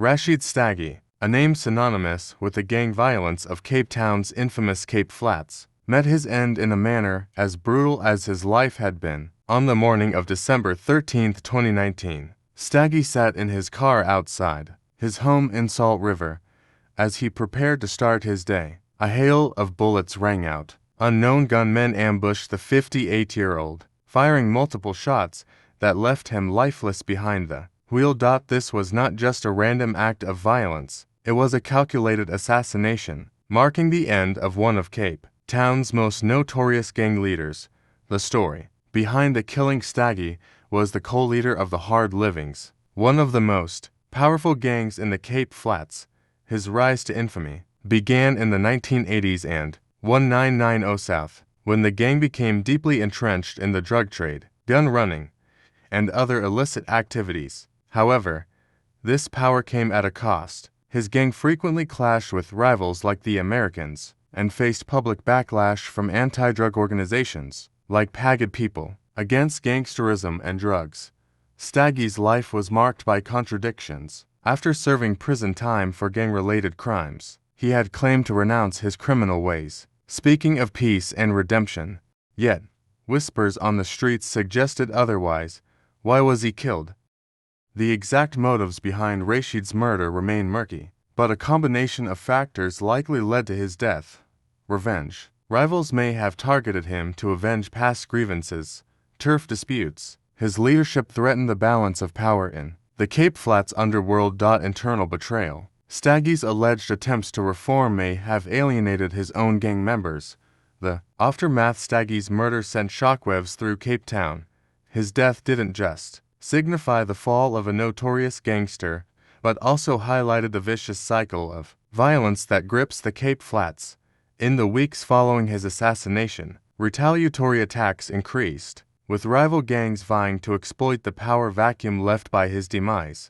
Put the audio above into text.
Rashied Staggie, a name synonymous with the gang violence of Cape Town's infamous Cape Flats, met his end in a manner as brutal as his life had been. On the morning of December 13, 2019, Staggie sat in his car outside his home in Salt River as he prepared to start his day. A hail of bullets rang out. Unknown gunmen ambushed the 58-year-old, firing multiple shots that left him lifeless behind the wheel. This was not just a random act of violence, it was a calculated assassination, marking the end of one of Cape Town's most notorious gang leaders. The story behind the killing Staggie was the co-leader of the Hard Livings, one of the most powerful gangs in the Cape Flats. His rise to infamy began in the 1980s and 1990 South, when the gang became deeply entrenched in the drug trade, gun running, and other illicit activities. However, this power came at a cost. His gang frequently clashed with rivals like the Americans and faced public backlash from anti-drug organizations like Pagged People against gangsterism and drugs. Staggie's life was marked by contradictions. After serving prison time for gang-related crimes, he had claimed to renounce his criminal ways, speaking of peace and redemption. Yet, whispers on the streets suggested otherwise. Why was he killed? The exact motives behind Rashied's murder remain murky, but a combination of factors likely led to his death. Revenge. Rivals may have targeted him to avenge past grievances, turf disputes. His leadership threatened the balance of power in the Cape Flats underworld. Internal betrayal. Staggie's alleged attempts to reform may have alienated his own gang members. The aftermath. Staggie's murder sent shockwaves through Cape Town. His death didn't just signify the fall of a notorious gangster, but also highlighted the vicious cycle of violence that grips the Cape Flats. In the weeks following his assassination, retaliatory attacks increased, with rival gangs vying to exploit the power vacuum left by his demise.